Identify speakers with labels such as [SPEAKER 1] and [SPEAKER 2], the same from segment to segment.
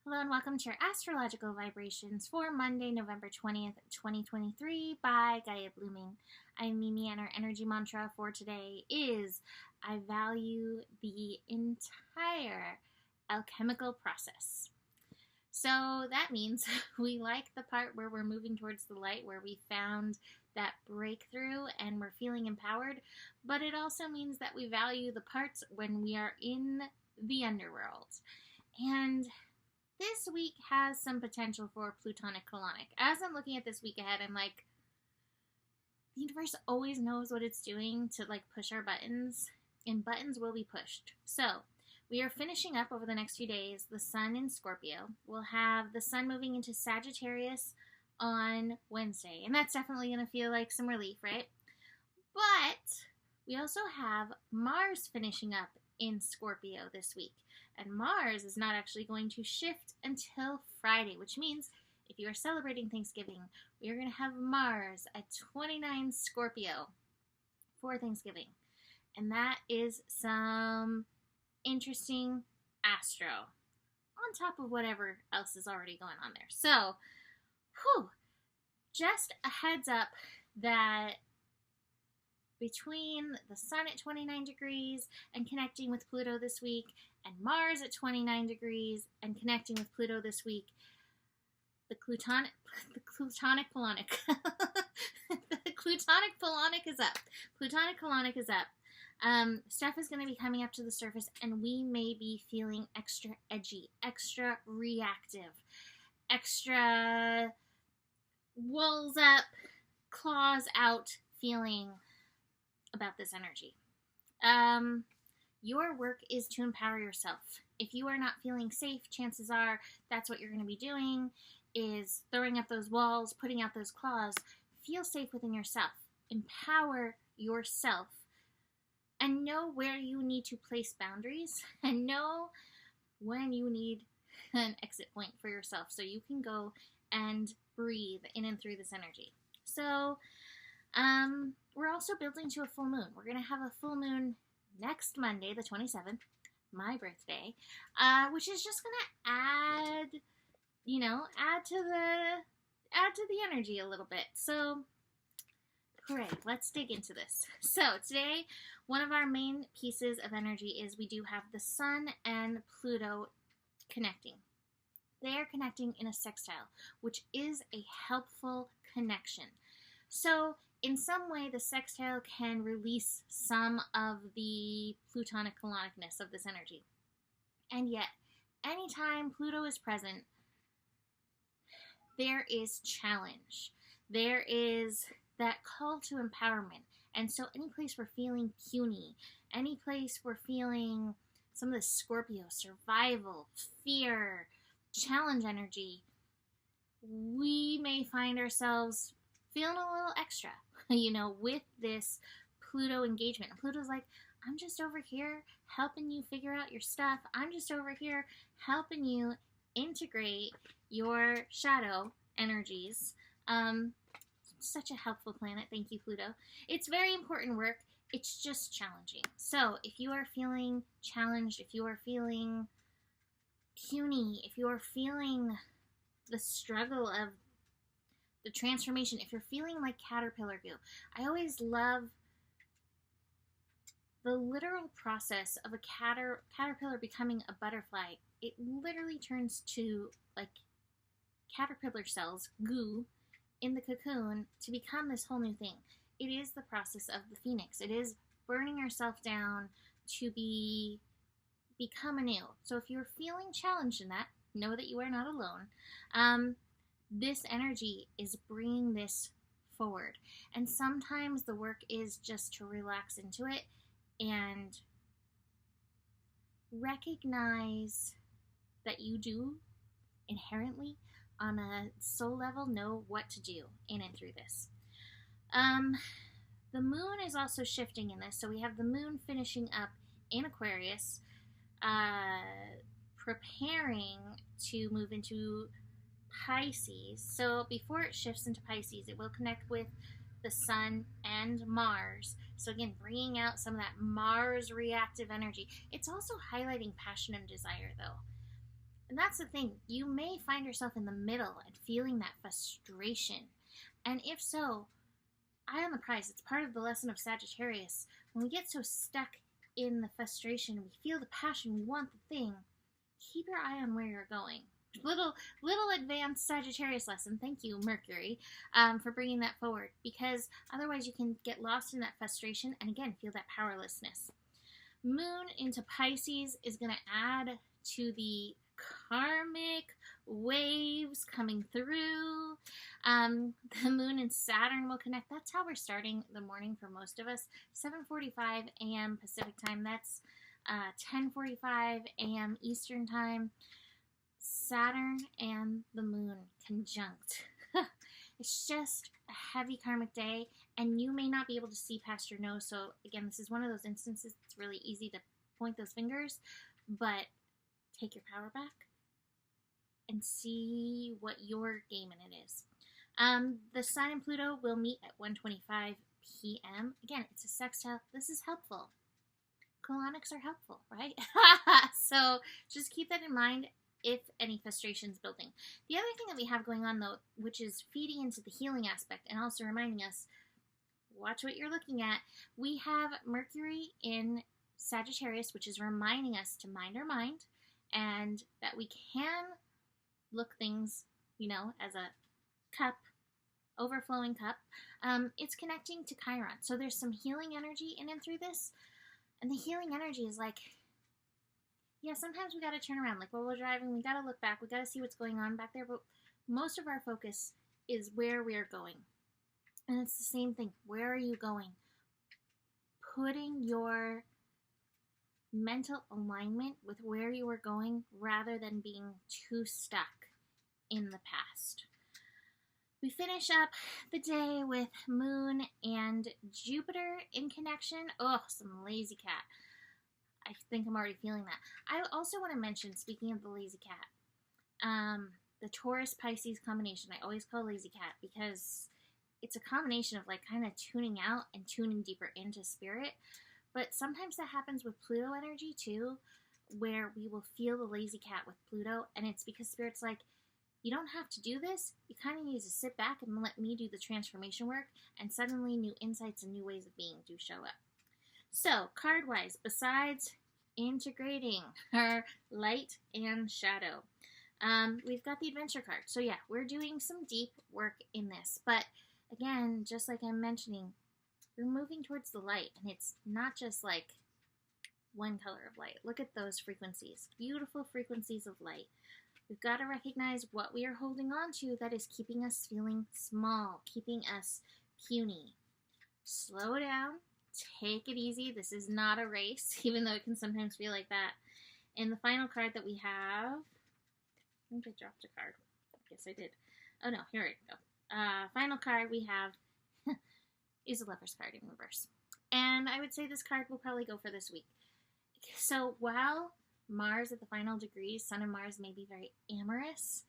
[SPEAKER 1] Hello and welcome to your astrological vibrations for Monday, November 20th, 2023 by Gaia Blooming. I'm Mimi and our energy mantra for today is I value the entire alchemical process. So that means we like the part where we're moving towards the light, where we found that breakthrough and we're feeling empowered, but it also means that we value the parts when we are in the underworld. And this week has some potential for Plutonic colonic. As I'm looking at this week ahead, I'm like, the universe always knows what it's doing to push our buttons, and buttons will be pushed. So we are finishing up over the next few days the sun in Scorpio. We'll have the sun moving into Sagittarius on Wednesday, and that's definitely going to feel like some relief, right? But we also have Mars finishing up in Scorpio this week. And Mars is not actually going to shift until Friday, which means if you are celebrating Thanksgiving, we are going to have Mars at 29 Scorpio for Thanksgiving. And that is some interesting astro on top of whatever else is already going on there. So, just a heads up that between the sun at 29 degrees and connecting with Pluto this week, and Mars at 29 degrees and connecting with Pluto this week, the Plutonic colonic is up. Plutonic colonic is up. Stuff is going to be coming up to the surface, and we may be feeling extra edgy, extra reactive, extra walls up, claws out feeling about this energy. Your work is to empower yourself. If you are not feeling safe, chances are that's what you're going to be doing, is throwing up those walls, putting out those claws. Feel safe within yourself. Empower yourself. And know where you need to place boundaries, and know when you need an exit point for yourself so you can go and breathe in and through this energy. So, we're also building to a full moon. We're going to have a full moon next Monday, the 27th, my birthday, which is just going to add to the energy a little bit. So, great. Let's dig into this. So, today, one of our main pieces of energy is we do have the sun and Pluto connecting. They are connecting in a sextile, which is a helpful connection. So, in some way, the sextile can release some of the Plutonic colonicness of this energy. And yet, anytime Pluto is present, there is challenge. There is that call to empowerment. And so any place we're feeling puny, any place we're feeling some of the Scorpio, survival, fear, challenge energy, we may find ourselves feeling a little extra, with this Pluto engagement. And Pluto's like, I'm just over here helping you figure out your stuff. I'm just over here helping you integrate your shadow energies. Such a helpful planet. Thank you, Pluto. It's very important work. It's just challenging. So if you are feeling challenged, if you are feeling puny, if you are feeling the struggle of the transformation, if you're feeling like caterpillar goo, I always love the literal process of a caterpillar becoming a butterfly. It literally turns to caterpillar cells, goo, in the cocoon to become this whole new thing. It is the process of the phoenix. It is burning yourself down to become anew. So if you're feeling challenged in that, know that you are not alone. This energy is bringing this forward. And sometimes the work is just to relax into it and recognize that you do inherently on a soul level know what to do in and through this. The moon is also shifting in this. So we have the moon finishing up in Aquarius, preparing to move into Pisces. So before it shifts into Pisces, it will connect with the sun and Mars. So again, bringing out some of that Mars reactive energy. It's also highlighting passion and desire, though. And that's the thing. You may find yourself in the middle and feeling that frustration. And if so, eye on the prize. It's part of the lesson of Sagittarius. When we get so stuck in the frustration, we feel the passion, we want the thing, keep your eye on where you're going. Little advanced Sagittarius lesson. Thank you, Mercury, for bringing that forward, because otherwise you can get lost in that frustration and again feel that powerlessness. Moon into Pisces is going to add to the karmic waves coming through. The moon and Saturn will connect. That's how we're starting the morning for most of us. 7:45 a.m. Pacific time. That's 10:45 a.m. Eastern time. Saturn and the moon conjunct. It's just a heavy karmic day, and you may not be able to see past your nose. So again, this is one of those instances it's really easy to point those fingers, but take your power back and see what your game in it is. The Sun and Pluto will meet at 1:25 p.m. Again, it's a sextile. This is helpful. Colonics are helpful, right? So just keep that in mind if any frustration's building. The other thing that we have going on, though, which is feeding into the healing aspect and also reminding us, watch what you're looking at. We have Mercury in Sagittarius, which is reminding us to mind our mind and that we can look things, as a cup, overflowing cup. It's connecting to Chiron. So there's some healing energy in and through this. And the healing energy is like, yeah, sometimes we got to turn around. Like while we're driving, we got to look back. We got to see what's going on back there. But most of our focus is where we are going. And it's the same thing. Where are you going? Putting your mental alignment with where you are going rather than being too stuck in the past. We finish up the day with Moon and Jupiter in connection. Oh, some lazy cat. I think I'm already feeling that. I also want to mention, speaking of the lazy cat, the Taurus-Pisces combination. I always call lazy cat because it's a combination of like kind of tuning out and tuning deeper into spirit. But sometimes that happens with Pluto energy too, where we will feel the lazy cat with Pluto, and it's because spirit's like, you don't have to do this. You kind of need to sit back and let me do the transformation work, and suddenly new insights and new ways of being do show up. So, card-wise, besides integrating her light and shadow, we've got the adventure card. So yeah, we're doing some deep work in this. But again, just like I'm mentioning, we're moving towards the light, and it's not just like one color of light. Look at those frequencies, beautiful frequencies of light. We've got to recognize what we are holding on to that is keeping us feeling small, keeping us puny. Slow down, take it easy. This is not a race, even though it can sometimes feel like that. And the final card that we have, I think I dropped a card. I guess I did. Oh no, here we go. Final card we have is a Lover's card in reverse. And I would say this card will probably go for this week. So while Mars at the final degrees, Sun and Mars may be very amorous,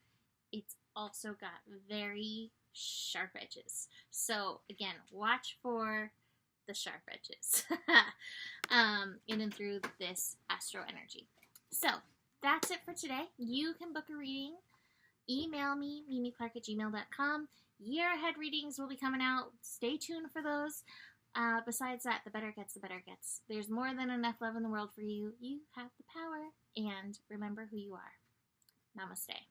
[SPEAKER 1] it's also got very sharp edges. So again, watch for the sharp edges in and through this astro energy. So that's it for today. You can book a reading. Email me, mimiclark@gmail.com. Year ahead readings will be coming out. Stay tuned for those. Besides that, the better it gets, the better it gets. There's more than enough love in the world for you. You have the power. And remember who you are. Namaste.